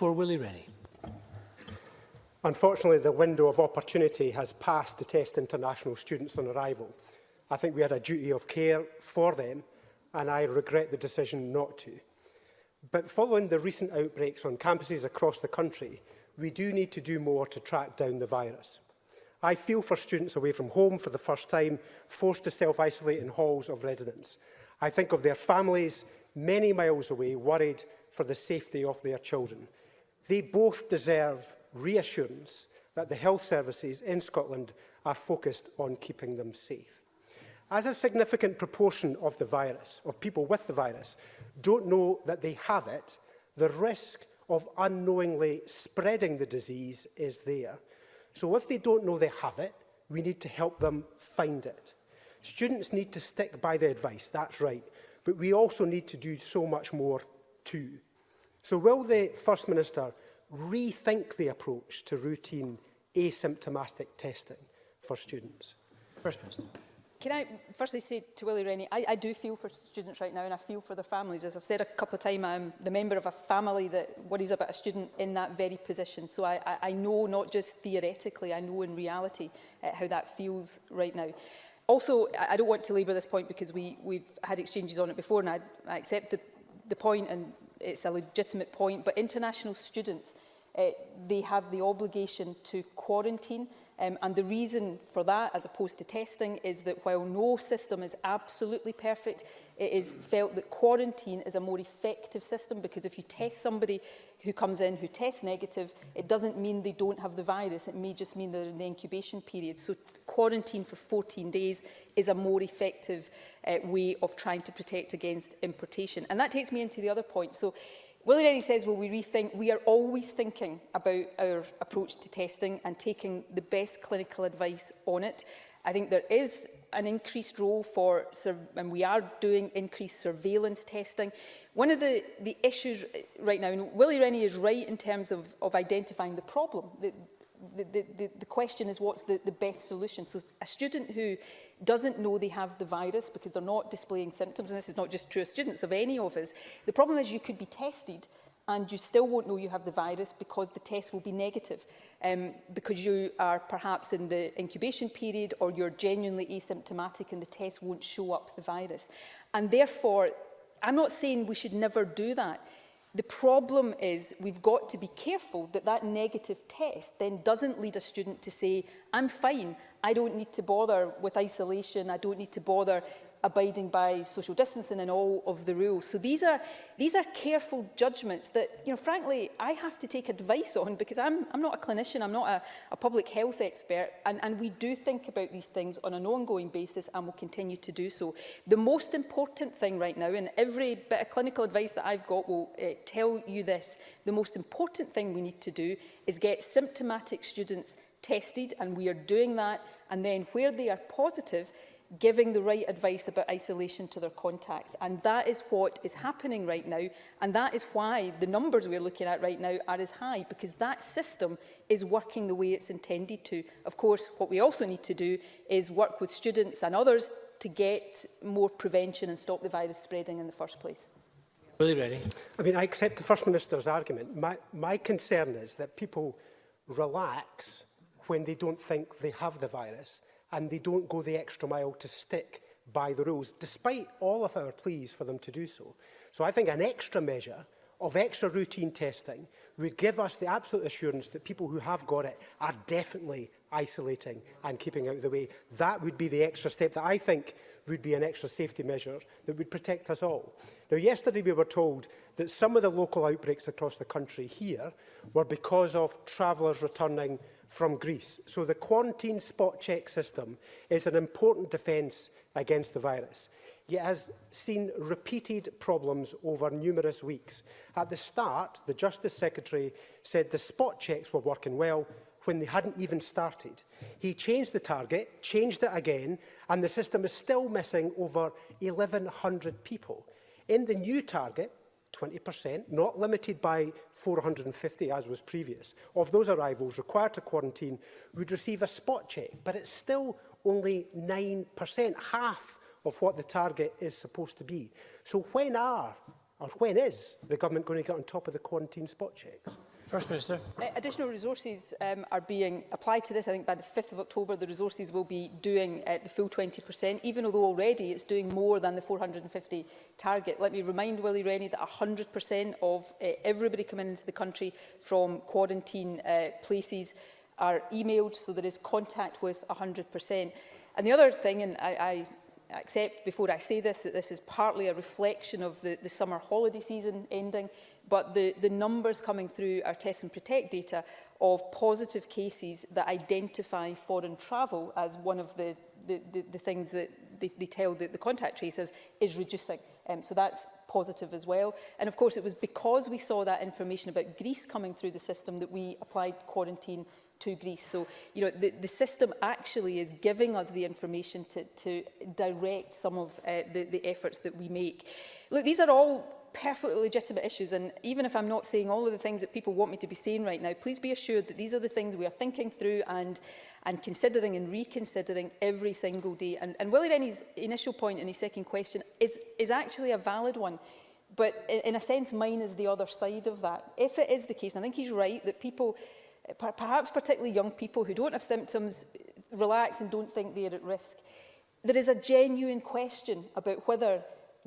for Willie Rennie. Unfortunately, the window of opportunity has passed to test international students on arrival. I think we had a duty of care for them, and I regret the decision not to. But following the recent outbreaks on campuses across the country, we do need to do more to track down the virus. I feel for students away from home for the first time, forced to self-isolate in halls of residence. I think of their families many miles away, worried for the safety of their children. They both deserve reassurance that the health services in Scotland are focused on keeping them safe. As a significant proportion of the virus, of people with the virus, don't know that they have it, the risk of unknowingly spreading the disease is there. So if they don't know they have it, we need to help them find it. Students need to stick by the advice, that's right, but we also need to do so much more too. So will the First Minister rethink the approach to routine asymptomatic testing for students? First Minister. Can I firstly say to Willie Rennie, I do feel for students right now, and I feel for their families. As I've said a couple of times, I'm the member of a family that worries about a student in that very position. So I know, not just theoretically, I know in reality how that feels right now. Also, I don't want to labour this point because we've had exchanges on it before, and I accept the point, and it's a legitimate point. But international students, they have the obligation to quarantine. And the reason for that, as opposed to testing, is that while no system is absolutely perfect, it is felt that quarantine is a more effective system, because if you test somebody who comes in who tests negative, it doesn't mean they don't have the virus. It may just mean they're in the incubation period. So quarantine for 14 days is a more effective way of trying to protect against importation. And that takes me into the other point. So Willie Rennie says, will we rethink? We are always thinking about our approach to testing and taking the best clinical advice on it. I think there is an increased role for, and we are doing increased surveillance testing. One of the issues right now, and Willie Rennie is right in terms of identifying the problem. The question is, what's the best solution? So a student who doesn't know they have the virus because they're not displaying symptoms, and this is not just true of students, of any of us, the problem is you could be tested and you still won't know you have the virus because the test will be negative, because you are perhaps in the incubation period, or you're genuinely asymptomatic and the test won't show up the virus. And therefore, I'm not saying we should never do that. The problem is we've got to be careful that that negative test then doesn't lead a student to say, I'm fine, I don't need to bother with isolation, I don't need to bother abiding by social distancing and all of the rules. So these are careful judgments that, frankly, I have to take advice on, because I'm not a clinician, I'm not a public health expert, and we do think about these things on an ongoing basis and will continue to do so. The most important thing right now, and every bit of clinical advice that I've got will tell you this, the most important thing we need to do is get symptomatic students tested, and we are doing that, and then where they are positive, giving the right advice about isolation to their contacts. And that is what is happening right now, and that is why the numbers we're looking at right now are as high, because that system is working the way it's intended to. Of course, what we also need to do is work with students and others to get more prevention and stop the virus spreading in the first place. Willie Rennie. I mean, I accept the First Minister's argument. My concern is that people relax when they don't think they have the virus, and they don't go the extra mile to stick by the rules, despite all of our pleas for them to do so. So I think an extra measure of extra routine testing would give us the absolute assurance that people who have got it are definitely isolating and keeping out of the way. That would be the extra step that I think would be an extra safety measure that would protect us all. Now, yesterday we were told that some of the local outbreaks across the country here were because of travellers returning from Greece. So the quarantine spot check system is an important defence against the virus. It has seen repeated problems over numerous weeks. At the start, the Justice Secretary said the spot checks were working well when they hadn't even started. He changed the target, changed it again, and the system is still missing over 1,100 people. In the new target, 20%, not limited by 450 as was previous, of those arrivals required to quarantine would receive a spot check, but it's still only 9%, half of what the target is supposed to be. So when is the government going to get on top of the quarantine spot checks? First Minister. Additional resources are being applied to this. I think by the 5th of October, the resources will be doing the full 20%, even although already it's doing more than the 450 target. Let me remind Willie Rennie that 100% of everybody coming into the country from quarantine places are emailed, so there is contact with 100%. And the other thing, and I accept before I say this, that this is partly a reflection of the summer holiday season ending, but the numbers coming through our Test and Protect data of positive cases that identify foreign travel as one of the things that they tell the contact tracers is reducing. So that's positive as well. And of course, it was because we saw that information about Greece coming through the system that we applied quarantine to Greece. So, you know, the system actually is giving us the information to direct some of the efforts that we make. Look, these are all perfectly legitimate issues, and even if I'm not saying all of the things that people want me to be saying right now, please be assured that these are the things we are thinking through and considering and reconsidering every single day. And Willie Rennie's initial point in his second question is actually a valid one, but in a sense mine is the other side of that. If it is the case, and I think he's right, that people, perhaps particularly young people who don't have symptoms, relax and don't think they're at risk, there is a genuine question about whether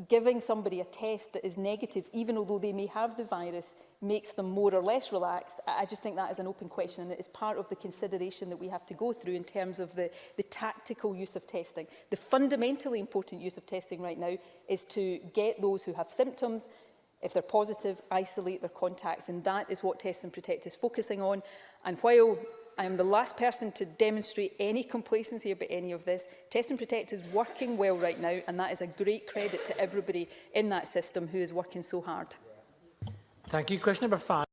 giving somebody a test that is negative, even although they may have the virus, makes them more or less relaxed. I just think that is an open question, and it is part of the consideration that we have to go through in terms of the tactical use of testing. The fundamentally important use of testing right now is to get those who have symptoms, if they're positive, isolate their contacts, and that is what Test and Protect is focusing on. And while I am the last person to demonstrate any complacency about any of this, Test and Protect is working well right now, and that is a great credit to everybody in that system who is working so hard. Thank you. Question number 5.